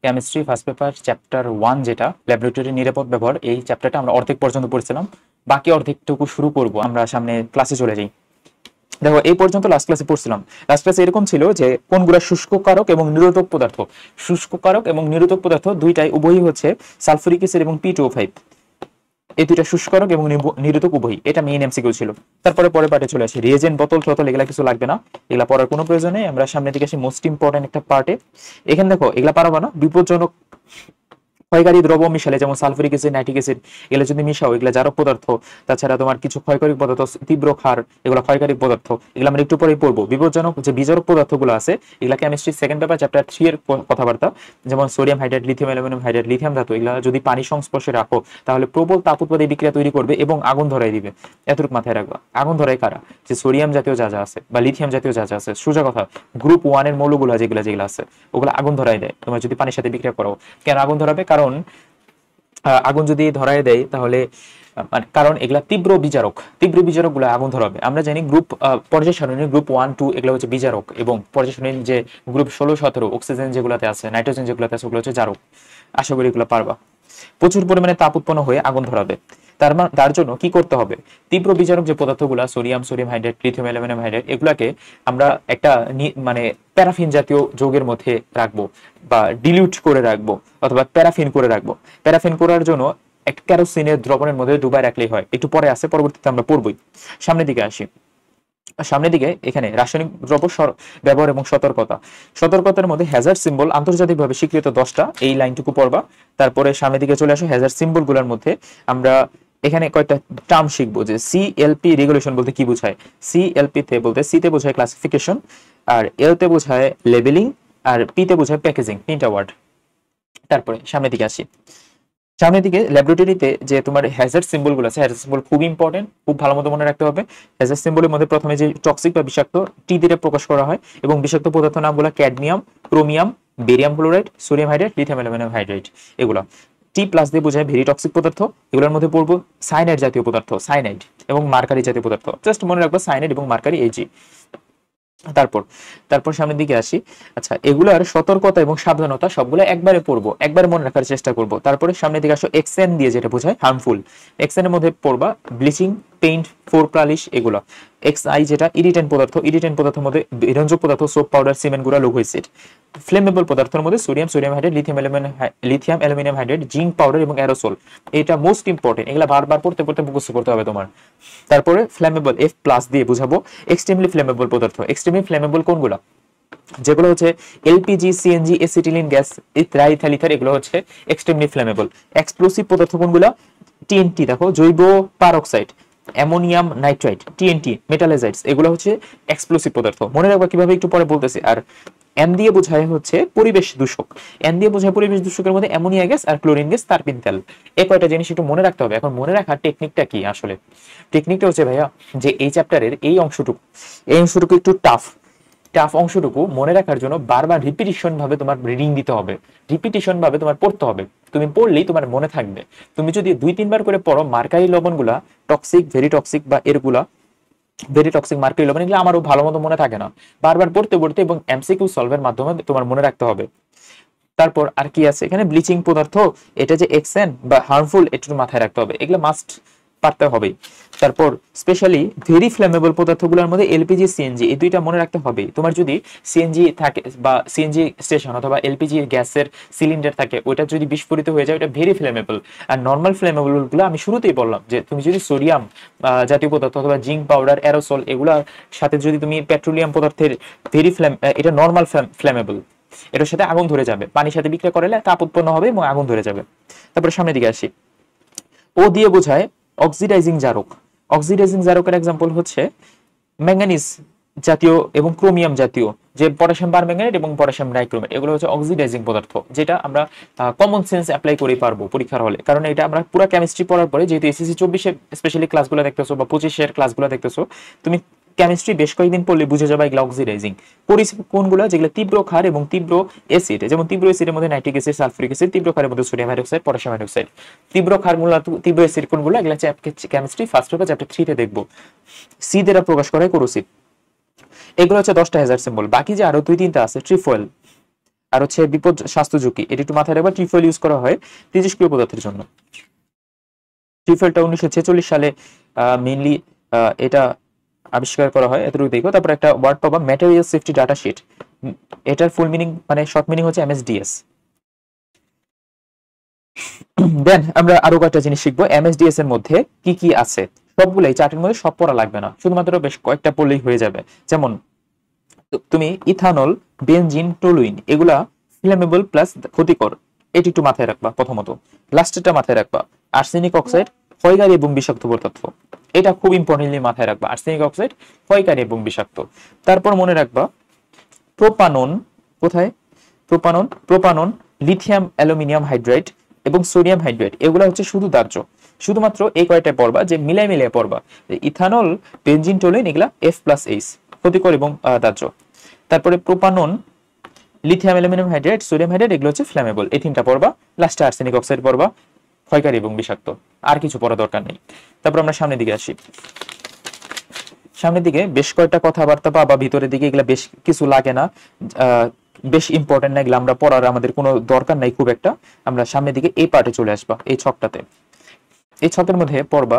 Chemistry first paper chapter 1 যেটা laboratory নিরাপদ ব্যবহার, এই চ্যাপ্টারটা আমরা অর্ধেক পর্যন্ত পড়ছিলাম। বাকি অর্ধেকটুকু শুরু করব, আমরা সামনে ক্লাসে চলে যাই। দেখো এই পর্যন্ত লাস্ট ক্লাসে পড়ছিলাম। লাস্ট ক্লাসে এরকম ছিল যে কোনগুলা শুষ্ক কারক এবং নিরোধক পদার্থ। শুষ্ক কারক এবং নিরোধক পদার্থ দুইটাই উভয়ই হচ্ছে সালফুরিক অ্যাসিড এবং P2O5। এই দুইটা শুষ্কারক এবং নিরোধক উভয়ই, এটা মেইন এমসিকিউ ছিল। তারপরে পরের পার্টে চলে আসি, রিয়েজেন্ট বোতল টতল এগুলা কিছু লাগবে না, এগুলা পড়ার কোনো প্রয়োজন নেই। আমরা সামনের দিকে আসি মোস্ট ইম্পর্টেন্ট একটা পার্টে। এখানে দেখো এগুলা পারবা না, বিপজ্জনক ক্ষয়কারী দ্রব্য মিশালে, যেমন সালফুরিক অ্যাসিড, নাইট্রিক অ্যাসিড, এগুলো যদি মিশাও এগুলো জারক পদার্থ। তাছাড়া তোমার কিছু ক্ষয়কারী পদার্থ, তীব্র ক্ষার, এগুলো ক্ষয়কারী পদার্থ, এগুলো আমরা একটু পরেই পড়বো। বিপজ্জনক যে বিজারক পদার্থগুলো আছে এগুলা কেমিস্ট্রি সেকেন্ড পেপার চ্যাপ্টার 3 এর কথাবার্তা। যেমন sodium hydride, lithium aluminium hydride, lithium ধাতু, এগুলা যদি পানির সংস্পর্শে রাখো তাহলে প্রবল তাপ উৎপাদী বিক্রিয়া তৈরি করবে এবং আগুন ধরাই দিবে। এতটুকু মাথায় রাখবা। আগুন ধরাই কারা? যে সোডিয়াম জাতীয় যা যা আছে বা লিথিয়াম জাতীয় যা যা আছে, সোজা কথা গ্রুপ 1 এর মৌলগুলো যেগুলো যেগুলো আছে ওগুলো আগুন ধরাই দেয় তোমার যদি পানির সাথে বিক্রিয়া করো। কেন আগুন ধরাবে? কারণ আগুন যদি ধরায় দেয় তাহলে কারণ এগুলা তীব্র বিজারক, তীব্র বিজারক গুলো আগুন ধরাবে। আমরা জানি গ্রুপ পর্যায় সারণীর গ্রুপ 1 2 এগুলো হচ্ছে বিজারক, এবং পর্যায় সারণীর যে গ্রুপ 16 17 অক্সিজেন যেগুলোতে আছে, নাইট্রোজেন যেগুলোতে আছে ওগুলো হচ্ছে জারক। আশা করি এগুলো পারবা। প্রচুর পরিমাণে তাপ উৎপন্ন হয়ে আগুন ধরাবে। তার জন্য কি করতে হবে? তীব্র বিজারক যে পদার্থগুলো sodium hydrate, lithium aluminium hydrate, এগুলাকে আমরা একটা মানে প্যারাফিন জাতীয় যৌগের মধ্যে রাখবো বা ডিলিউট করে রাখবো অথবা প্যারাফিন করে রাখবো। প্যারাফিন করার জন্য একটা কেরোসিনের দ্রবণের মধ্যে ডুবাই রাখলেই হয়। একটু পরে আছে, পরবর্তীতে আমরা পড়বই। সামনের দিকে আসি। সামনের দিকে এখানে রাসায়নিক দ্রব্য ব্যবহার এবং সতর্কতা। সতর্কতার মধ্যে হ্যাজার্ড সিম্বল আন্তর্জাতিকভাবে স্বীকৃত 10টা, এই লাইনটুকু পড়বা। তারপরে সামনের দিকে চলে আসো, হ্যাজার্ড সিম্বল গুলোর মধ্যে আমরা এখানে কয়েকটা টার্ম শিখবো যে সিএলপি রেগুলেশন বলতে কি বোঝায়। সিএলপি তে বলতে সিতে বোঝায় ক্লাসিফিকেশন, আর এল তে বোঝায় লেবেলিং, আর পি তে বোঝায় প্যাকেজিং। 3টা ওয়ার্ড। তারপরে সামনের দিকে আসি। সামনের দিকে ল্যাবরেটরিতে যে তোমার হ্যাজার্ড সিম্বল গুলো আছে, হ্যাজার্ড সিম্বল খুব ইম্পর্টেন্ট, খুব ভালো মতো মনে রাখতে হবে। হ্যাজার্ড সিম্বলের মধ্যে প্রথমে যে টক্সিক বা বিষাক্ত টি দিয়ে প্রকাশ করা হয়, এবং বিষাক্ত পদার্থ নামগুলো cadmium, chromium, barium chloride, sodium hydride, lithium aluminium hydride. এগুলো টি প্লাস দিয়ে বোঝায় ভেরি টক্সিক পদার্থ। এগুলোর মধ্যে পড়বো সাইনাইড জাতীয় পদার্থ, সাইনাইড, এবং মার্কারি জাতীয় পদার্থ। জাস্ট মনে রাখবো সাইনাইড এবং মার্কারি, এইজি। তারপর তারপর সামনের দিকে আসি। আচ্ছা, এগুলার সতর্কতা এবং সাবধানতা সবগুলো একবারে পড়বো, একবারে মনে রাখার চেষ্টা করব। তারপরে সামনের দিকে আসো, এক্সএন দিয়ে যেটা বোঝায় হার্মফুল। এক্সএন এর মধ্যে পড়বা ব্লিচিং, পেইন্ট, ফোর পালিশ, এগুলো। এক্স আই যেটা ইরিটেন্ট পদার্থ, ইরিটেন্ট পদার্থের মধ্যে বিরঞ্জক পদার্থ, সোপ পাউডার, সিমেন্ট গুঁড়া, লৌহ অ্যাসিড। ফ্লেমেবল পদার্থের মধ্যে sodium hydrate, lithium aluminium hydrate, zinc powder এবং অ্যারোসল। এটা মোস্ট ইম্পর্টেন্ট, এগুলা বারবার পড়তে পড়তে মুখস্থ করতে হবে তোমার। তারপরে ফ্লেমেবল এফ প্লাস দিয়ে বুঝাবো এক্সট্রিমলি ফ্লেমেবল পদার্থ। এক্সট্রিমলি ফ্লেমেবল কোনগুলো? যেগুলো হচ্ছে LPG, CNG, acetylene gas, ether, এগুলো হচ্ছে এক্সট্রিমলি ফ্লেমেবল। এক্সপ্লোসিভ পদার্থ কোনগুলো? টিএনটি, দেখো জৈব পারক্সাইড, অ্যামোনিয়াম নাইট্রাইট, টিএনটি, মেটালাইজাইডস, এগুলো হচ্ছে এক্সপ্লোসিভ পদার্থ। মনে রাখবা কিভাবে একটু পরে বলতেছি। আর এম দিয়ে বোঝায় হচ্ছে পরিবেশ দূষক। এন দিয়ে বোঝায় পরিবেশ দূষকের মধ্যে অ্যামোনিয়া গ্যাস আর ক্লোরিন গ্যাস, তারপিন তেল। এই কয়টা জিনিস একটু মনে রাখতে হবে। এখন মনে রাখার টেকনিকটা কি আসলে? টেকনিকটা হচ্ছে ভাইয়া, যে এই চ্যাপ্টারের এই অংশটুকু একটু টাফ। অংশটুকু মনে রাখার জন্য বারবার রিপিটিশন ভাবে তোমার রিডিং দিতে হবে, রিপিটিশন ভাবে তোমার পড়তে হবে। তুমি পড়লেই তোমার মনে থাকবে। তুমি যদি 2-3 বার করে পড়ো, মার্কারি লবণগুলা টক্সিক, ভেরি টক্সিক বা এরগুলা ভেরি টক্সিক মার্কারি লবণ, এগুলো আমারও ভালো মতো মনে থাকে না। বারবার পড়তে পড়তে এবং এমসিকিউ সলভের মাধ্যমে তোমার মনে রাখতে হবে। তারপর আর কি আছে এখানে? ব্লিচিং পদার্থ, এটা যে এক্সএন বা হার্মফুল, একটু মাথায় রাখতে হবে। এগুলো মাস্ট পারতে হবে। তারপর স্পেশালি ভেরি ফ্লেমেবল পদার্থগুলোর মধ্যে এলপিজি, সিএনজি, এই দুইটা মনে রাখতে হবে। তোমার যদি সিএনজি থাকে বা সিএনজি স্টেশন অথবা এলপিজি গ্যাসের সিলিন্ডার থাকে, ওটা যদি বিস্ফোরিত হয়ে যায় ওটা ভেরি ফ্লেমেবল। আর নর্মাল ফ্লেমেবল গুলো আমি শুরুতেই বললাম যে তুমি যদি সোডিয়াম জাতীয় পদার্থ অথবা জিঙ্ক পাউডার, অ্যারোসল, এগুলোর সাথে যদি তুমি পেট্রোলিয়াম পদার্থের ভেরি এটা নর্মাল ফ্লেমেবল, এটার সাথে আগুন ধরে যাবে, পানির সাথে বিক্রিয়া করলে তাপ উৎপন্ন হবে এবং আগুন ধরে যাবে। তারপরে সামনের দিকে আসি। ও দিয়ে বোঝায় অক্সিডাইজিং জারক। অক্সিডাইজিং জারকের এক্সাম্পল হচ্ছে ম্যাঙ্গানিজ জাতীয় এবং ক্রোমিয়াম জাতীয়, যে পটাশিয়াম পারম্যাঙ্গানেট এবং পটাশিয়াম ডাইক্রোমেট, এগুলো হচ্ছে অক্সিডাইজিং পদার্থ, যেটা আমরা কমন সেন্স অ্যাপ্লাই করে পারবো পরীক্ষার হলে। কারণ এটা আমরা পুরো কেমিস্ট্রি পড়ার পরে, যেহেতু এসএসসি 24-এ স্পেশালি ক্লাসগুলো দেখতেছো বা 25-এর ক্লাসগুলো দেখতেছো, তুমি কেমিস্ট্রি বেশ কয়েকদিন পড়লে বুঝে যাবে এগুলো অক্সিডাইজিং। কোনগুলো? যেগুলো তীব্র ক্ষার এবং তীব্র অ্যাসিড, যেমন তীব্র অ্যাসিডের মধ্যে নাইট্রিক অ্যাসিড, সালফুরিক অ্যাসিড, তীব্র ক্ষারের মধ্যে সোডিয়াম হাইড্রোক্সাইড, পটাশিয়াম হাইড্রোক্সাইড। তীব্র ক্ষারগুলো, তীব্র অ্যাসিড কোনগুলো? এগুলো কেমিস্ট্রি ফার্স্ট পেপার চ্যাপ্টার 3 তে দেখবো। সি দ্বারা প্রকাশ করা হয় কোরোসিভ। এগুলো হচ্ছে 10টা হ্যাজার্ড সিম্বল। বাকি যে আরো 2-3টা আছে, ট্রিফয়েল, আর হচ্ছে বিপদ স্বাস্থ্য ঝুঁকি, এটা একটু মাথায় রাখবা। ট্রিফয়েল ইউজ করা হয় তেজস্ক্রিয় পদার্থের জন্য। ট্রিফয়েলটা 1946 সালে মেইনলি এটা আবিষ্কার করা হয়, এতটুকু দেখো। তারপর একটা ওয়ার্ড পাবা, ম্যাটেরিয়াল সেফটি ডাটা শিট। এটার ফুল মিনিং মানে শর্ট মিনিং হচ্ছে এমএসডিএস। দেন আমরা আরো কয়েকটা জিনিস শিখবো এমএসডিএস এর মধ্যে কি কি আছে। সবগুলো এই চার্টের মধ্যে সব পড়া লাগবে না, শুধুমাত্র বেশ কয়েকটা পড়লেই হয়ে যাবে। যেমন তুমি ইথানল, বেনজিন, টলুইন এগুলা ফ্লেমেবল প্লাস ক্ষতিকর, এটি একটু মাথায় রাখবা প্রথমত। লাস্টেরটা মাথায় রাখবা, আর্সেনিক অক্সাইড ক্ষয়কারী এবং বিষাক্ত পদার্থ, এটা খুব ইম্পর্টেন্টলি মাথায় রাখবা। আর্সেনিক অক্সাইড ক্ষয়কারী এবং বিষাক্ত। তারপর মনে রাখবা প্রোপানন, কোথায় propanone, propanone, lithium aluminium hydride এবং সোডিয়াম হাইড্রাইড, এগুলো হচ্ছে শুধু দাহ্য। শুধুমাত্র এই কয়টা পড়বা, যে মিলাই মিলাই পড়বা। ইথানল, বেনজিন, টলুইন এগুলা F+H ক্ষতিকর এবং দাহ্য। তারপরে propanone, lithium aluminium hydride, sodium hydride এগুলো হচ্ছে ফ্ল্যামেবল, এই তিনটা পড়বা। লাস্টে আর্সেনিক অক্সাইড পড়বা, ক্ষয়কারী এবং বিষাক্ত। আর কিছু পড়া দরকার নেই। তারপর আমরা সামনের দিকে আসি। সামনের দিকে বেশ কয়েকটা কথাবার্তা পাবা, ভিতরের দিকে এগুলা বেশ কিছু লাগে না, বেশ ইম্পর্টেন্ট না, এগুলো আমরা পড়ার আমাদের কোনো দরকার নাই খুব একটা। আমরা সামনের দিকে এই পার্টে চলে আসবা, এই ছকটাতে। এই ছকের মধ্যে পড়বা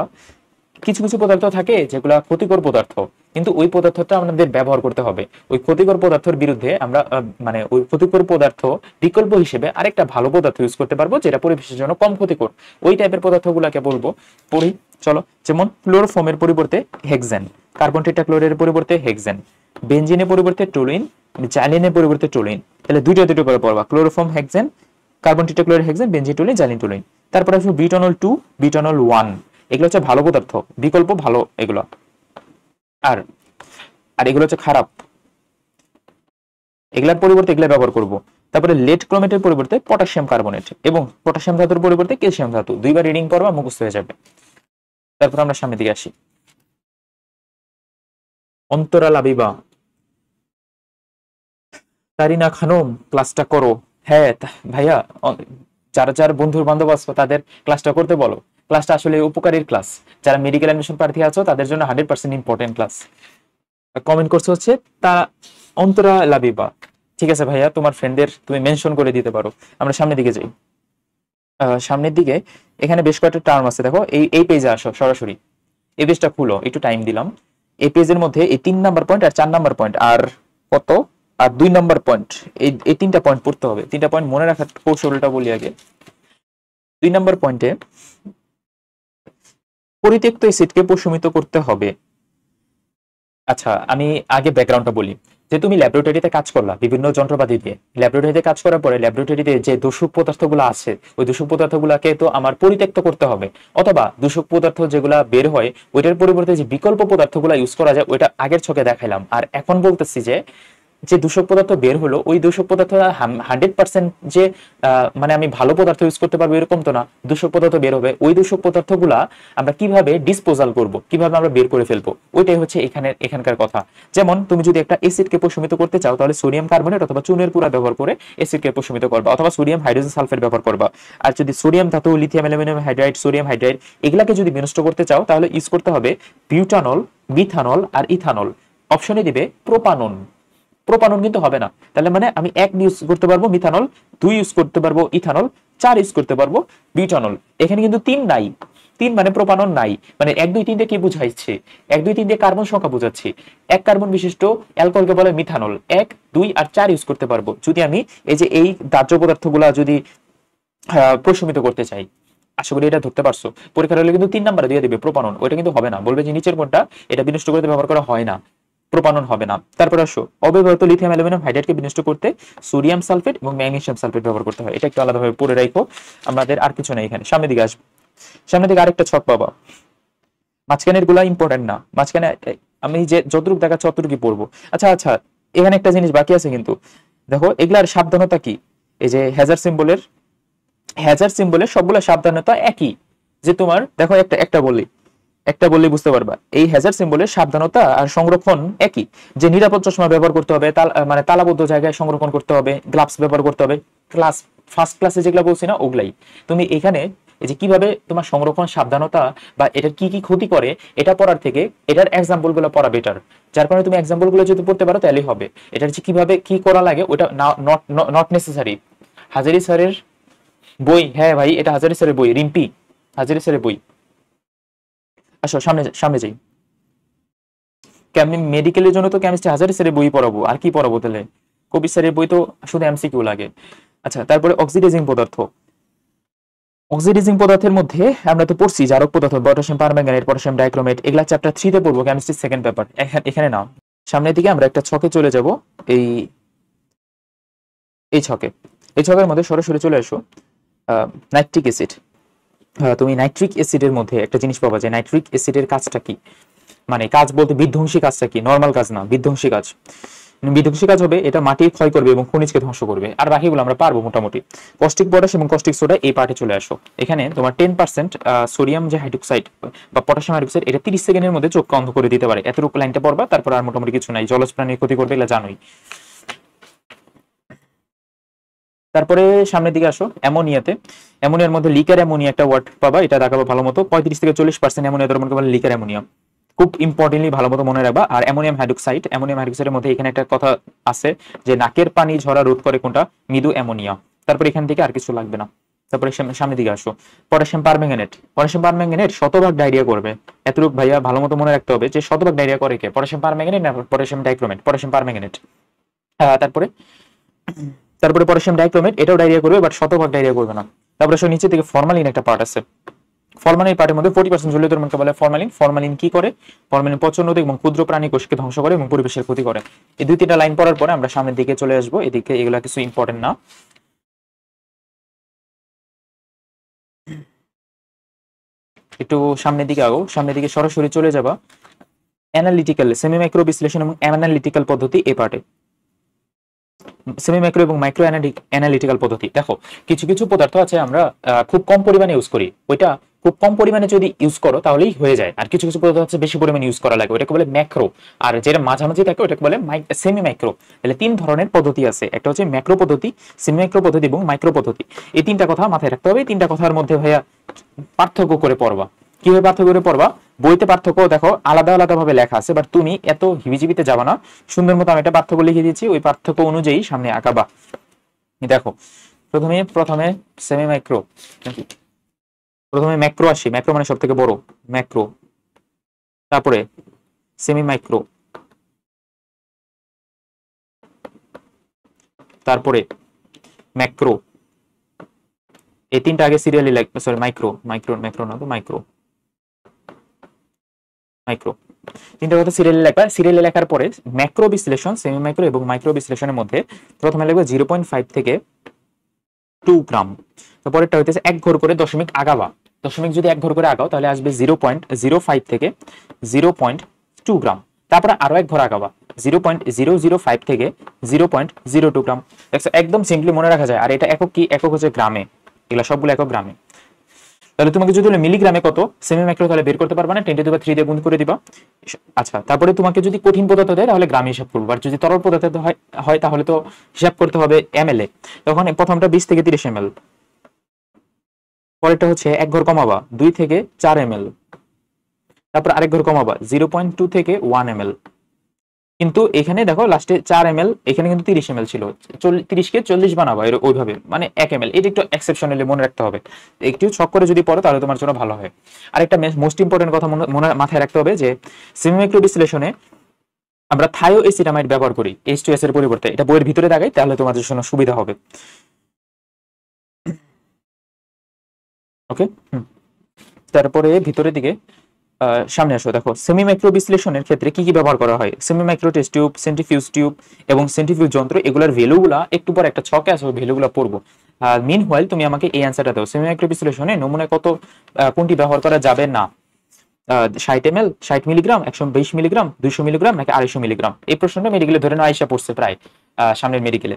কিছু কিছু পদার্থ থাকে যেগুলো ক্ষতিকর পদার্থ, কিন্তু ওই পদার্থটা আমাদের ব্যবহার করতে হবে। ওই ক্ষতিকর পদার্থের বিরুদ্ধে আমরা মানে ওই ক্ষতিকর পদার্থ বিকল্প হিসেবে আরেকটা ভালো পদার্থ ইউজ করতে পারবো, যেটা পরিবেশের জন্য কম ক্ষতিকর। ওই টাইপের পদার্থগুলোকে বলবো, পড়ি চলো। যেমন ক্লোরোফর্মের পরিবর্তে হেক্সেন, কার্বন টেট্রাক্লোরাইডের পরিবর্তে হেক্সেন, বেনজিনের পরিবর্তে টলুইন, জাইলিনের পরিবর্তে টলুইন। তাহলে দুইটা করে পড়বা, chloroform hexane, carbon tetrachloride hexane, benzene toluene, xylene toluene. তারপরে আসবে বিউটানল 2, বিউটানল 1, এগুলো হচ্ছে ভালো পদার্থ, বিকল্প ভালো এগুলো। আর আর এগুলো হচ্ছে খারাপ, এগুলার পরিবর্তে এগুলা ব্যবহার করব। তারপরে লেড ক্রোমেটের পরিবর্তে পটাশিয়াম কার্বনেট এবং পটাশিয়াম ধাতুর পরিবর্তে ক্যালসিয়াম ধাতু, দুইবার রিডিং করবা, মুখস্থ হয়ে যাবে। তারপর আমরা সামনের দিকে আসি। অন্তরা লাবিবা, তারিনা খানম ক্লাসটা করো। হ্যাঁ ভাইয়া, যারা যারা বন্ধুর বান্ধব আছো তাদের ক্লাসটা করতে বলো। ক্লাসটা আসলে উপকারীর ক্লাস, যারা মেডিকেল অ্যাডমিশন প্রার্থী আছো তাদের জন্য 100% ইম্পর্টেন্ট ক্লাস। কমেন্ট করছে হচ্ছে তা অন্তরা লাবিবা, ঠিক আছে ভাইয়া, তোমার ফ্রেন্ডদের তুমি মেনশন করে দিতে পারো। আমরা সামনের দিকে যাই। সামনের দিকে এখানে বেশ কয়েকটা টার্ম আছে, দেখো এই পেজে আসো সরাসরি। এই পেজটা খুলো, একটু টাইম দিলাম। এই পেজের মধ্যে এই 3 নাম্বার পয়েন্ট আর 4 নাম্বার পয়েন্ট আর কত আর 2 নাম্বার পয়েন্ট, এই 3টা পয়েন্ট পড়তে হবে। 3টা পয়েন্ট মনে রাখার কৌশলটা বলি আগে। 2 নাম্বার পয়েন্টে পরিত্যক্ত এসিডকে প্রশমিত করতে হবে। আচ্ছা, আমি আগে ব্যাকগ্রাউন্ডটা বলি। যে তুমি ল্যাবরেটরিতে কাজ করলা বিভিন্ন যন্ত্রপাতি দিয়ে, ল্যাবরেটরিতে কাজ করার পরে ল্যাবরেটরিতে যে দূষক পদার্থগুলো আছে, ওই দূষক পদার্থগুলোকে তো আমার পরিত্যক্ত করতে হবে, অথবা দূষক পদার্থ যেগুলা বের হয় ওইটার পরিবর্তে যে বিকল্প পদার্থগুলো ইউজ করা যায়, ওইটা আগের ছকে দেখাইলাম। আর এখন বলতেছি যে যে দূষক পদার্থ বের হলো, ওই দূষক পদার্থ 100% যে মানে আমি ভালো পদার্থ ইউজ করতে পারবো এরকম তো না। দূষক পদার্থ বের হবে, ওই দূষক পদার্থগুলা আমরা কিভাবে ডিসপোজাল করব, কিভাবে আমরা বের করে ফেলবো, ওইটাই হচ্ছে এখানকার কথা। যেমন তুমি যদি একটা এসিডকে প্রশমিত করতে চাও, তাহলে সোডিয়াম কার্বনেট অথবা চুনের পুরা ব্যবহার করে এসিডকে প্রশমিত করবা, অথবা সোডিয়াম হাইড্রোজেন সালফেট ব্যবহার করবা। আর যদি সোডিয়াম ধাতু, lithium aluminium hydride, sodium hydride এগুলাকে যদি বিনষ্ট করতে চাও, তাহলে ইউজ করতে হবে বিউটানল, মিথানল আর ইথানল। অপশনে দিবে প্রোপানন, প্রোপানন কিন্তু হবে না। তাহলে মানে আমি 1 ইউজ করতে পারবো মিথানল, 2 ইউজ করতে পারবো ইথানল, 4 ইউজ করতে পারবো বিউটানল। এখানে কিন্তু 3 নাই, 3 মানে প্রোপানন নাই। মানে 1 2 3 দিয়ে কি বুঝাইছে? 1 2 3 দিয়ে কার্বন সংখ্যা বুঝাচ্ছি। 1 কার্বন বিশিষ্ট অ্যালকোহলকে বলে মিথানল। 1 2 আর 4 ইউজ করতে পারবো যদি আমি এই যে এই দাহ্য পদার্থগুলা যদি প্রশমিত করতে চাই। আশা করি এটা ধরতে পারছো। পরীক্ষার হলে কিন্তু 3 নাম্বারে দিয়ে দিবে প্রোপানন, ওইটা কিন্তু হবে না, বলবে যে নিচের কোনটা, এটা বিনষ্ট করতে ব্যবহার করা হয় না, প্রোপানন হবে না। তারপর আসো, অব্যবহৃত লিথিয়াম অ্যালুমিনিয়াম হাইড্রাইডকে বিনষ্ট করতে সোডিয়াম সালফেট এবং ম্যাগনেসিয়াম সালফেট ব্যবহার করতে হয়। এটা একটু আলাদাভাবে পড়ে রাখো, আমাদের আর কিছু নেই এখানে। সামনের দিকে আসবো, সামনের দিকে আরেকটা ছক পাবা। মাঝখানের গুলা ইম্পর্টেন্ট না, মাঝখানে আমি যে যতটুকু দেখাচ্ছি ততটুকু পড়বো। আচ্ছা আচ্ছা, এখানে একটা জিনিস বাকি আছে কিন্তু, দেখো এগুলার সাবধানতা কি। এই যে হ্যাজার সিম্বলের সবগুলো সাবধানতা একই। যে তোমার দেখো একটা বললে বুঝতে পারবা, এই হ্যাজার সিম্বলের সাবধানতা আর সংরক্ষণ একই। যে নিরাপদ চশমা ব্যবহার করতে হবে, মানে তালাবদ্ধ জায়গায় সংরক্ষণ করতে হবে, গ্লাভস ব্যবহার করতে হবে, ফার্স্ট ক্লাসে যেগুলো বলছি না ওগুলাই। তুমি এখানে এই যে কিভাবে তোমার সংরক্ষণ সাবধানতা বা এটার কি কি ক্ষতি করে এটা পড়ার থেকে এটার এক্সাম্পল গুলো পড়া বেটার। যার কারণে তুমি এক্সাম্পল গুলো যদি পড়তে পারো তাহলেই হবে। এটার যে কিভাবে কি করা লাগে ওটা নট নেসেসারি। হাজারি স্যারের বই, হ্যাঁ ভাই এটা হাজারি স্যারের বই, রিম্পি হাজারি স্যারের বই। আসো সামনে সামনে যাই। কেমনি মেডিকেলের জন্য তো কেমিস্ট্রি হাজারি স্যারের বই পড়াবো, আর কি পড়াবো তাহলে? কবি স্যারের বই তো শুধু এমসিকিউ লাগে। আচ্ছা, তারপরে অক্সিডাইজিং পদার্থ। অক্সিডাইজিং পদার্থের মধ্যে আমরা তো পড়ছি জারক পদার্থ, পটাশিয়াম পারম্যাঙ্গানেট, পটাশিয়াম ডাইক্রোমেট, এগুলা চ্যাপ্টার 3 তে পড়বো, কেমিস্ট্রি সেকেন্ড পেপার। এখানে না, সামনের দিকে আমরা একটা ছকে চলে যাব। এই এই ছকে, এই ছকের মধ্যে সরাসরি চলে আসো নাইট্রিক অ্যাসিড। তুমি নাইট্রিক অ্যাসিডের মধ্যে একটা জিনিস পাবা যে নাইট্রিক অ্যাসিডের কাজটা কি, মানে কাজ বলতে বিধ্বংসী কাজটা কি, নর্মাল কাজ না, বিধ্বংসী কাজ। বিধ্বংসী কাজ হবে এটা মাটির ক্ষয় করবে এবং খনিজকে ধ্বংস করবে, আর বাকিগুলো আমরা পারবো মোটামুটি। কস্টিক পটাশ এবং কস্টিক সোডা এই পার্টে চলে আসো। এখানে তোমার 10% সোডিয়াম যে হাইড্রোক্সাইড বা পটাশিয়াম হাইড্রোক্সাইড, এটা 30 সেকেন্ডের মধ্যে চোখকে অন্ধ করে দিতে পারে। এতটুকু লাইনটা পড়বা, তারপর আর মোটামুটি কিছু নাই। জলজ প্রাণীর ক্ষতি করবে, এগুলো জানোই। তারপরে সামনের দিকে আসো অ্যামোনিয়াতে। অ্যামোনিয়ার মধ্যে লিকার অ্যামোনিয়া একটা ওয়ার্ড পাবা, এটা দেখাবো ভালো মতো। 35 থেকে 40% অ্যামোনিয়া ধর্মকে বলে লিকার অ্যামোনিয়া। খুব ইম্পর্টেন্টলি ভালো মতো মনে রাখবা। আর অ্যামোনিয়াম হাইড্রোক্সাইড, অ্যামোনিয়াম হাইড্রোক্সাইডের মধ্যে এখানে একটা কথা আছে যে নাকের পানি ঝরা রোধ করে কোনটা, মৃদু অ্যামোনিয়া। তারপর এখান থেকে আর কিছু লাগবে না। তারপরে সামনের দিকে আসো পটাশিয়াম পারম্যাঙ্গানেট। পটাশিয়াম পারম্যাঙ্গানেট শতভাগ ডায়রিয়া করবে, এতটুকু ভাইয়া ভালো মতো মনে রাখতে হবে যে শতভাগ ডায়রিয়া করে কে, পটাশিয়াম পারম্যাঙ্গানেট না পটাশিয়াম ডাইক্রোমেট, পটাশিয়াম পারম্যাঙ্গানেট। তারপরে তারপরে পটাশিয়াম ডাইক্রোমেট, এটাও ডায়রিয়া করবে বাট শতভাগ ডায়রিয়া করবে না। তারপরে নিচে থেকে ফরমালিন একটা পার্ট আছে। ফরমালিন পার্টের মধ্যে 40% জলীয় দ্রবণকে বলে ফরমালিন। ফরমালিন কি করে? ফরমালিন পচন রোধ এবং ক্ষুদ্র প্রাণী কোষকে ধ্বংস করে এবং পরিবেশের ক্ষতি করে। এই 2-3টা লাইন পড়ার পরে আমরা সামনের দিকে চলে আসবো। এদিকে এগুলা কিছু ইম্পর্টেন্ট না। একটু সামনের দিকে আগো, সামনের দিকে সরাসরি চলে যাবা অ্যানালিটিক্যাল, সেমি মাইক্রো বিশ্লেষণ এবং অ্যানালিটিক্যাল পদ্ধতি এই পার্টে। সেমি মাইক্রো এবং মাইক্রো অ্যানালিটিক্যাল পদ্ধতি। দেখো কিছু কিছু পদার্থ আছে আমরা খুব কম পরিমাণে ইউজ করি, ওইটা খুব কম পরিমাণে যদি ইউজ করো তাহলেই হয়ে যায়। আর কিছু কিছু পদার্থ হচ্ছে বেশি পরিমাণে ইউজ করা লাগে, ওটাকে বলে ম্যাক্রো। আর যেটা মাঝামাঝি থাকে ওটাকে বলে সেমি মাইক্রো। তাহলে 3 ধরনের পদ্ধতি আছে, একটা হচ্ছে ম্যাক্রো পদ্ধতি, সেমি মাইক্রো পদ্ধতি এবং মাইক্রো পদ্ধতি। এই 3টা কথা মাথায় রাখতে হবে। এই 3টা কথার মধ্যে ভাইয়া পার্থক্য করে পড়বা। কিভাবে পার্থক্য করে পড়বা? বইতে পার্থক্য দেখো আলাদা আলাদা ভাবে লেখা আছে, বাট তুমি এত হিবিজিবিতে যাবা না, সুন্দর মতো আমি একটা পার্থক্য লিখে দিয়েছি, ওই পার্থক্য অনুযায়ী সামনে আঁকাবা। দেখো প্রথমে সেমি মাইক্রো, প্রথমে ম্যাক্রো আসি, ম্যাক্রো মানে সব থেকে বড়, ম্যাক্রো। তারপরে সেমি মাইক্রো, তারপরে ম্যাক্রো। এই 3টা আগে সিরিয়ালি লাগবে, সরি মাইক্রো, মাইক্রো ম্যাক্রো না তো মাইক্রো, মাইক্রো। 3টা কথা সিরিয়ালি লেখা। সিরিয়ালি লেখার পরে ম্যাক্রো বিশ্লেষণ, সেমি মাইক্রো এবং মাইক্রো বিশ্লেষণের মধ্যে প্রথমে লিখবে 0.5 থেকে 2 গ্রাম। তারপরেরটা হইতেছে 1 ঘর করে দশমিক আগাবা। দশমিক যদি 1 ঘর করে আগাও তাহলে আসবে 0.05 থেকে 0.2 গ্রাম। তারপরে আরো 1 ঘর আগাবা, 0.005 থেকে 0.02 গ্রাম। দেখছো একদম সিম্পলি মনে রাখা যায়। আর এটা একক কি? একক হচ্ছে গ্রামে, এগুলা সবগুলো একক গ্রামে। তাহলে তোমাকে যদি মিলিগ্রামে কত সেমি মাইক্রো তাহলে বের করতে পারবা না, 10⁻³ দিয়ে গুণ করে দিবা। আচ্ছা, তারপরে তোমাকে যদি কঠিন পদার্থ দেয় তাহলে গ্রামে হিসাব করবো, আর যদি তরল পদার্থ হয় তাহলে তো হিসাব করতে হবে এমএল এ। তখন প্রথমটা 20 থেকে 30 ml, পরেরটা হচ্ছে 1 ঘর কমাবা 2 থেকে 4 ml, তারপর আরেক ঘর কমাবা 0.2 থেকে 1 ml। কিন্তু এখানে দেখো লাস্টে 4 ml, এখানে কিন্তু 30 ml ছিল, 30 কে 40 বানাবা ওইভাবে, মানে 1 ml। এটা একটু এক্সেপশনালি মনে রাখতে হবে, একটু ছক করে যদি পড়ো তাহলে তোমার জন্য ভালো হয়। আরেকটা মোস্ট ইম্পর্টেন্ট কথা মাথায় রাখতে হবে যে সেমি মাইক্রো বিশ্লেষণে আমরা থায়োএসিটামাইড ব্যবহার করি H2S এর পরিবর্তে। এটা বইয়ের ভিতরে দেখাই তাহলে তোমাদের জন্য সুবিধা হবে। ওকে, তারপরে ভিতরের দিকে সামনে আসো। দেখো সেমি মাইক্রো বিশ্লেষণের ক্ষেত্রে কি কি ব্যবহার করা হয়? Semi micro test tube, centrifuge tube এবং সেন্ট্রিফিউজ যন্ত্র, এগুলোর ভ্যালুগুলা একটু পর একটা ছকে আসবে, ভ্যালুগুলা পড়বো। মিন হোয়াইল তুমি আমাকে এই অ্যান্সারটা দাও, সেমি মাইক্রো বিশ্লেষণে নমুনায় কত কোনটি ব্যবহার করা যাবে না? 60 ml, 60 মিলিগ্রাম, 120 মিলিগ্রাম, 200 মিলিগ্রাম নাকি 250 মিলিগ্রাম? এই প্রশ্নটা মেডিকেলে ধরে নাও আইসা পড়ছে প্রায় সামনের মেডিকেলে।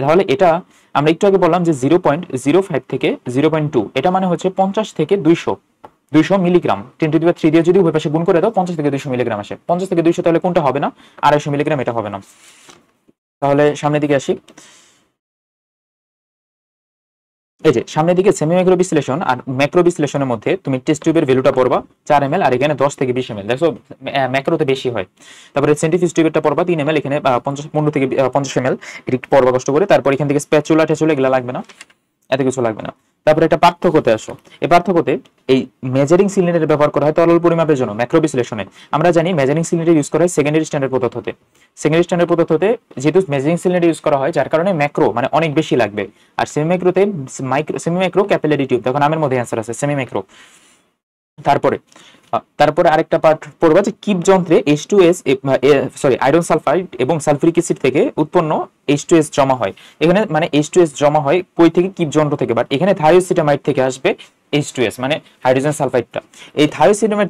তাহলে এটা আমরা একটু আগে বললাম যে 0.05 থেকে 0.2, এটা মানে হচ্ছে 50 থেকে 200 মিলিগ্রাম। 10⁻³ দিয়ে যদি উভয় পাশে গুণ করে দাও 50 থেকে 200 মিলিগ্রাম আসে। 50 থেকে 200 তাহলে কোনটা হবে না? 250 মিলিগ্রাম, এটা হবে না। তাহলে সামনের দিকে আসি। এই যে সামনের দিকে সেমি ম্যাক্রো বিশ্লেষণ আর ম্যাক্রো বিশ্লেষণের মধ্যে তুমি টেস্ট টিউবের ভ্যালুটা পড়বা 4 ml, আর এখানে 10 থেকে 20 ml, দেখো ম্যাক্রোতে বেশি হয়। তারপরে সেন্ট্রিফিউজ টিউবেরটা পড়বা 3 ml, এখানে 15 থেকে 50 ml, একটু পড়বা কষ্ট করে। তারপর এখান থেকে স্প্যাচুলা টেচুলা এগুলো লাগবে না, এত কিছু লাগবে না। তারপরে একটা পার্থক্যতে আসো, এই পার্থক্যতে এই মেজারিং সিলিন্ডার ব্যবহার করা হয় তরল পরিমাপের জন্য ম্যাক্রো বিশ্লেষণে। আমরা জানি মেজারিং সিলিন্ডার ইউজ করা হয় সেকেন্ডারি স্ট্যান্ডার্ড পদার্থতে। সেকেন্ডারি স্ট্যান্ডার্ড পদার্থতে যেহেতু মেজারিং সিলিন্ডার ইউজ করা হয়, যার কারণে ম্যাক্রো মানে অনেক বেশি লাগবে। আর সেমি ম্যাক্রোতে সেমি ম্যাক্রো ক্যাপিলারি টিউব, দেখো নামের মধ্যে অ্যান্সার আছে সেমি ম্যাক্রো। তারপরে আরেকটা পার্ট পড়বা যে কিপ যন্ত্রে H2S আয়রন সালফাইড এবং সালফিউরিক অ্যাসিড থেকে উৎপন্ন H2S জমা হয়। এখানে মানে H2S জমা হয় কই থেকে? কিপ যন্ত্র থেকে। বাট এখানে থায়োসিটামাইড থেকে আসবে H2S, মানে হাইড্রোজেন সালফাইডটা। এই থায়োসিটামাইড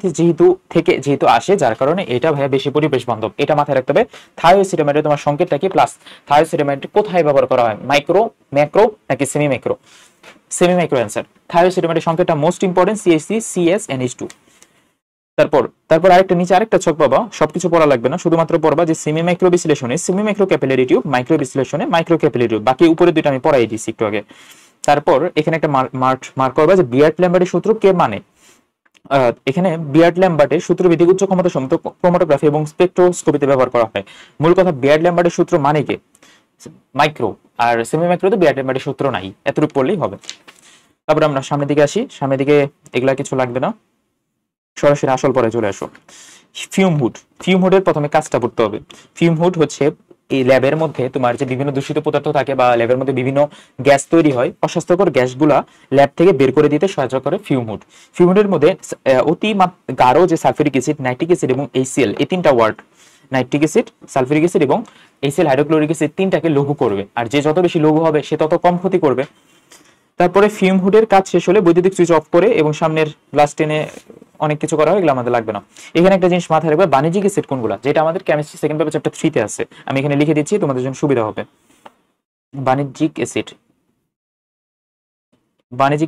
যেহেতু আসে, যার কারণে এটা ভাইয়া বেশি পরিবেশ বান্ধব, এটা মাথায় রাখতে হবে। থায়োসিটামাইডে তোমার সংকেতটা কি? প্লাস। থায়োসিটামাইড কোথায় ব্যবহার করা হয়? মাইক্রো, ম্যাক্রো নাকি semi macro? Semi macro answer. থায়োসিটামাইডের সংকেতটা মোস্ট ইম্পর্টেন্ট, CH3 CSNH2। তারপর আরেকটা নিচে আরেকটা ছক পাবা, সবকিছু পড়া লাগবে না, শুধুমাত্র পড়বা যে সেমি মাইক্রো বিশ্লেষণে semi micro capillary tube, micro বিশ্লেষণে মাইক্রো ক্যাপিলারি টিউব। বাকি উপরে দুটো আমি পড়াই দিয়েছি একটু আগে। তারপর এখানে একটা মার্ক করবা যে বিয়ার্ট ল্যাম্বার্টের সূত্র কে মানে। এখানে বিয়ার্ট ল্যাম্বার্টের সূত্র ভিত্তিক উচ্চ ক্ষমতা সম্মত ক্রোমাটোগ্রাফি এবং স্পেকট্রোস্কোপিতে ব্যবহার করা হয়। মূল কথা, বিয়ার্ট ল্যাম্বার্টের সূত্র মানে কে? মাইক্রো। আর সেমি মাইক্রোতে বিয়ার্ট ল্যাম্বার্টের সূত্র নাই, এতটুকু পড়লেই হবে। তারপর আমরা সামনের দিকে আসি, সামনের দিকে এগুলা কিছু লাগবে না, সরাসরি আসল পরে চলে আসো। ফিউম হুডের প্রথমে কাজটা করতে হবে। ফিউম হুড হচ্ছে এই ল্যাবের মধ্যে তোমার যে বিভিন্ন দূষিত পদার্থ থাকে বা ল্যাবের মধ্যে বিভিন্ন গ্যাস তৈরি হয়, অস্বাস্থ্যকর গ্যাসগুলা ল্যাব থেকে বের করে দিতে সহায়তা করে ফিউম হুড। ফিউম হুডের মধ্যে অতি গাঢ় যে সালফিউরিক অ্যাসিড, নাইট্রিক অ্যাসিড এবং HCl, এই তিনটা word, nitric acid, sulphuric acid এবং HCl হাইড্রোক্লোরিক অ্যাসিড, তিনটাকে লঘু করবে। আর যে যত বেশি লঘু হবে সে তত কম ক্ষতি করবে। তারপরে ফিউম হুডের কাজ শেষ হলে বৈদ্যুতিক সুইচ অফ করে এবং সামনের গ্লাস টেনে অনেক কিছু করা হয়, এগুলো আমাদের লাগবে না। এখানে একটা জিনিস মাথায় রাখবে, বাণিজ্যিক অ্যাসিড কোনগুলো, যেটা আমাদের কেমিস্ট্রি সেকেন্ড পেপার চ্যাপ্টার 3 তে আছে। আমি এখানে লিখে দিচ্ছি, তোমাদের জন্য সুবিধা হবে। বাণিজ্যিক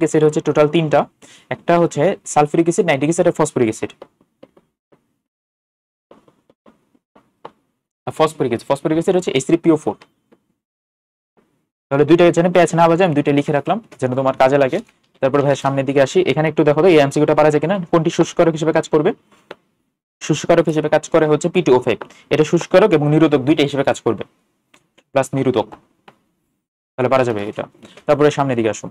অ্যাসিড হচ্ছে টোটাল 3টা। একটা হচ্ছে সালফিউরিক অ্যাসিড, নাইট্রিক অ্যাসিড আর ফসফরিক অ্যাসিড। ফসফরিক অ্যাসিড হচ্ছে H3PO4। তাহলে দুইটা যেন পেঁয়াজ না বাজে, আমি দুইটা লিখে রাখলাম যেন তোমার কাজে লাগে। তারপর ভাই সামনের দিকে আসি, এখানে একটু দেখো তো এই এমসিকিউটা পারা যায় কিনা। কোনটি শুষ্কারক হিসেবে কাজ করবে? শুষ্কারক হিসেবে কাজ করে হচ্ছে P2O5। এটা শুষ্কারক এবং নিরোধক দুইটা হিসেবে কাজ করবে, প্লাস নিরোধক। তাহলে পারা যাবে এটা। তারপরে সামনের দিকে আসো,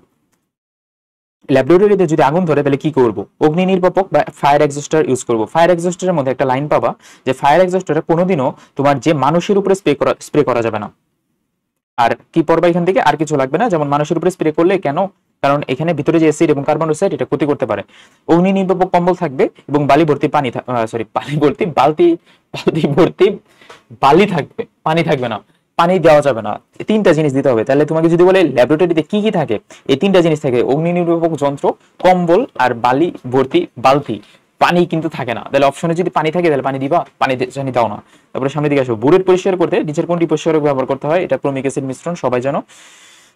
ল্যাবরেটরিতে যদি আগুন ধরে তাহলে কি করব? অগ্নি নির্বাপক বা ফায়ার এক্সস্টার ইউজ করব। ফায়ার এক্সস্টারের মধ্যে একটা লাইন পাবা যে ফায়ার এক্সস্টারে কোনোদিনও তোমার যে মানুষের উপরে স্প্রে করা যাবে না। আর কি পড়বা এখান থেকে? আর কিছু লাগবে না। যেমন মানুষের উপরে স্প্রে করলে কেন? কারণ এখানে ভিতরে যে অ্যাসিড এবং কার্বন ডাইঅক্সাইড এটা ক্ষতি করতে পারে। অগ্নি নির্বাপক কম্বল থাকবে এবং বালি ভর্তি বালি থাকবে, পানি থাকবে না, পানি দেওয়া যাবে না। তিনটা জিনিস দিতে হবে। তাহলে তোমাকে যদি বলে ল্যাবরেটরিতে কি কি থাকে, এই তিনটা জিনিস থাকে, অগ্নি নির্বাপক যন্ত্র, কম্বল আর বালি ভর্তি বালতি। পানি কিন্তু থাকে না। তাহলে অপশনে যদি পানি থাকে তাহলে পানি দিবা, পানি জানি দাও না। তারপরে সামনের দিকে আসো, বুলেট পরিষ্কার করতে নিচের কোনটি পরিষ্কারক ব্যবহার করতে হয়? এটা ক্রোমিক অ্যাসিড মিশ্রণ, সবাই জানো।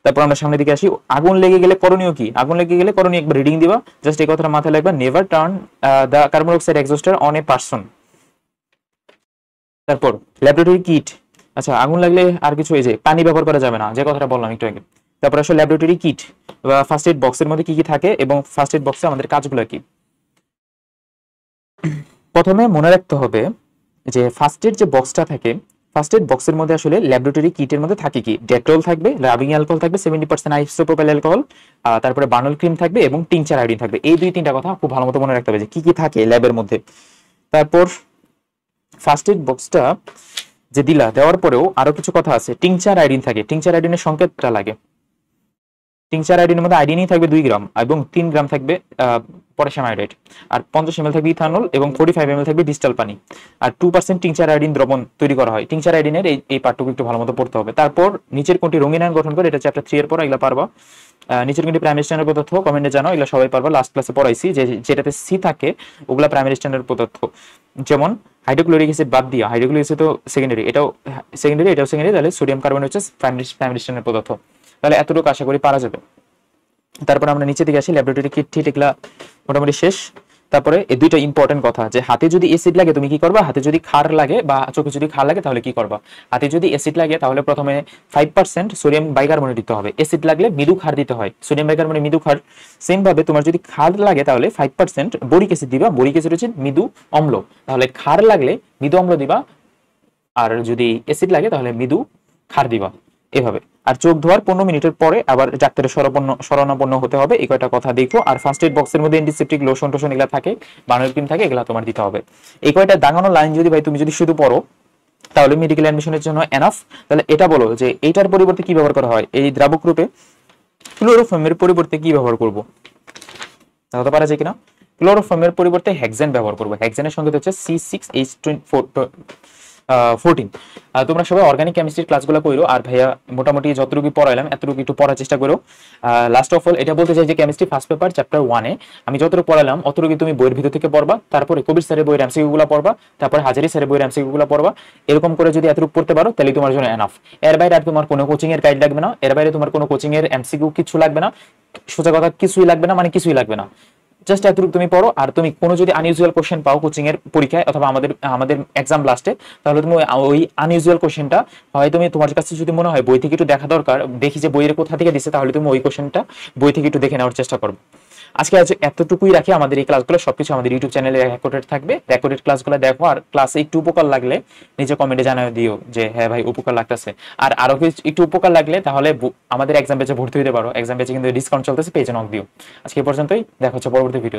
তারপর আমরা সামনের দিকে আসি, আগুন লেগে গেলে করণীয় কি? আগুন লেগে গেলে করণীয় একবার রিডিং দিবা, জাস্ট এই কথাটা মাথায় রাখবা, never turn the carbon dioxide extinguisher on a person. তারপর ল্যাবরেটরি কিট, আচ্ছা আগুন লাগলে আর কিছু, এই যে পানি ব্যবহার করা যাবে না, যে কথাটা বললাম একটু আগে। তারপর আসলে ল্যাবরেটরি কিট বা ফার্স্ট এড বক্সের মধ্যে কি কি থাকে এবং ফার্স্ট এড বক্সে আমাদের কাজগুলো কি। প্রথমে মনে রাখতে হবে যে ফার্স্ট এড যে বক্সটা থাকে, ফার্স্ট এড বক্সের মধ্যে আসলে ল্যাবরেটরি কিটের মধ্যে থাকে কি? ডেটল থাকবে, রাবিং অ্যালকোহল থাকবে 70% আইসোপ্রোপাইল অ্যালকোহল, তারপরে বার্নল ক্রিম থাকবে এবং টিংচার আয়োডিন থাকবে। এই দুই তিনটা কথা খুব ভালো মতো মনে রাখতে হবে যে কি কি থাকে ল্যাবের মধ্যে। তারপর ফার্স্ট এড বক্সটা যে দেওয়ার পরেও আরো কিছু কথা আছে। টিংচার আয়োডিন থাকে, টিংচার আয়োডিনের সংকেতটা লাগে। টিংচার আয়োডিনের মধ্যে আয়োডিনই থাকবে 2 গ্রাম এবং 3 গ্রাম থাকবে পটাশিয়াম আয়োডাইড, আর 50 ml থাকবে ইথানল এবং 45 ml থাকবে ডিস্টাল পানি, আর 2% টিংচার আয়োডিন দ্রবণ তৈরি করা হয়। টিংচার আয়োডিনের এই পার্টটুকু একটু ভালো মতো পড়তে হবে। তারপর নিচের কোনটি রঙিন আয়ন গঠন করে? এটা চ্যাপ্টার 3 এর পর, এগুলা পারবা। নিচের কোনটি প্রাইমারি স্ট্যান্ডার্ড পদার্থ? কমেন্টে জানাও, এগুলা সবাই পারবা, লাস্ট ক্লাসে পড়াইছি। যেটাতে সি থাকে ওগুলা প্রাইমারি স্ট্যান্ডার্ড পদার্থ। যেমন হাইড্রোক্লোরিক অ্যাসিড বাদ দিয়া, হাইড্রোক্লোরিক অ্যাসিড তো সেকেন্ডারি, এটাও সেকেন্ডারি, তাহলে সোডিয়াম কার্বন হচ্ছে প্রাইমারি স্ট্যান্ডার্ড পদার্থ। তাহলে এতটুকু আশা করি পারা যাবে। তারপর আমরা নিচে দিকে আসি, ল্যাবরেটরি কিট ঠিক এগুলা মোটামুটি শেষ। তারপরে এই দুইটা ইম্পর্টেন্ট কথা, যে হাতে যদি অ্যাসিড লাগে তুমি কি করবা, হাতে যদি ক্ষার লাগে বা চোখে যদি ক্ষার লাগে তাহলে কি করবা। হাতে যদি অ্যাসিড লাগে তাহলে প্রথমে 5% সোডিয়াম বাইকার্বনেট দিতে হবে, অ্যাসিড লাগলে মৃদু ক্ষার দিতে হয়, সোডিয়াম বাইকার্বনেট মৃদু ক্ষার। সেম ভাবে তোমার যদি ক্ষার লাগে তাহলে 5% বোরিক অ্যাসিড দিবা, বোরিক অ্যাসিড হচ্ছে মৃদু অম্ল, তাহলে ক্ষার লাগলে মৃদু অম্ল দিবা, আর যদি অ্যাসিড লাগে তাহলে মৃদু ক্ষার দিবা, এভাবে। আর চোখ ধোয়ার 15 মিনিটের পরে আবার ডাক্তারের শরণাপন্ন হতে হবে, এই কয়টা কথা দেখো। আর ফার্স্ট এড বক্সের মধ্যে অ্যান্টিসেপটিক লোশন টোশন এগুলা থাকে, বার্নার ক্রিম থাকে, এগুলা তোমার দিতে হবে। এই কয়টা দাগানো লাইন যদি ভাই তুমি যদি শুধু পড়ো তাহলে মেডিকেল অ্যাডমিশনের জন্য এনাফ। তাহলে এটা বলো যে এইটার পরিবর্তে কি ব্যবহার করা হয়, এই দ্রাবক রূপে ক্লোরোফর্মের পরিবর্তে কি ব্যবহার করব, জানতে পারা যায় কিনা। ক্লোরোফর্মের পরিবর্তে হেক্সেন ব্যবহার করবো, হেক্সেনের সংকেত হচ্ছে C6H14। তোমরা সবাই অর্গানিক কেমিস্ট্রির ক্লাসগুলো করো, আর ভাইয়া মোটামুটি যতটুকু পড়াইলাম এতটুকু একটু পড়ার চেষ্টা করো। লাস্ট অফ অল এটা বলতে চাই যে কেমিস্ট্রি ফার্স্ট পেপার চ্যাপ্টার 1-এ আমি যতটুকু পড়ালাম অতটুকু তুমি বইয়ের ভিতর থেকে পড়বা, তারপরে কবির স্যারের বইয়ের এমসিকিউ গুলো পড়বা, তারপরে হাজারি স্যারের বইয়ের এমসিকিউ গুলো পড়বা। এরকম করে যদি এতটুকু পড়তে পারো তাহলে তোমার জন্য এনাফ। এর বাইরে আর তোমার কোনো কোচিং এর গাইড লাগবে না, এর বাইরে তোমার কোনো কোচিং এর এমসিকিউ কিছু লাগবে না, সোজা কথা কিছুই লাগবে না, মানে কিছুই লাগবে না। জাস্ট এতটুকু তুমি পড়ো, আর তুমি কোনো যদি আনইউজুয়াল কোশ্চেন পাও কোচিং এর পরীক্ষায় অথবা আমাদের এক্সাম লাস্টে, তাহলে তুমি ওই আনইউজুয়াল কোশ্চেনটা হয় তুমি তোমার কাছে যদি মনে হয় বই থেকে একটু দেখা দরকার, দেখি যে বইয়ের কোথা থেকে দিচ্ছে, তাহলে তুমি ওই কোশ্চেনটা বই থেকে একটু দেখে নেওয়ার চেষ্টা করো। আজকে এতটুকুই রাখি, আমাদের এই ক্লাসগুলো সবকিছু আমাদের ইউটিউব চ্যানেলে রেকর্ডেড থাকবে, রেকর্ডেড ক্লাসগুলো দেখো, আর ক্লাসে একটু উপকার লাগলে নিজে কমেন্টে জানিয়ে দিও যে হ্যাঁ ভাই উপকার লাগতেছে। আর আরো কিছু একটু উপকার লাগলে তাহলে আমাদের এক্সাম ব্যাচে ভর্তি হতে পারো, এক্সাম ব্যাচে কিন্তু ডিসকাউন্ট চলতেছে, পেজে নক দিও। আজকে এই পর্যন্তই, দেখা হচ্ছে পরবর্তী ভিডিও।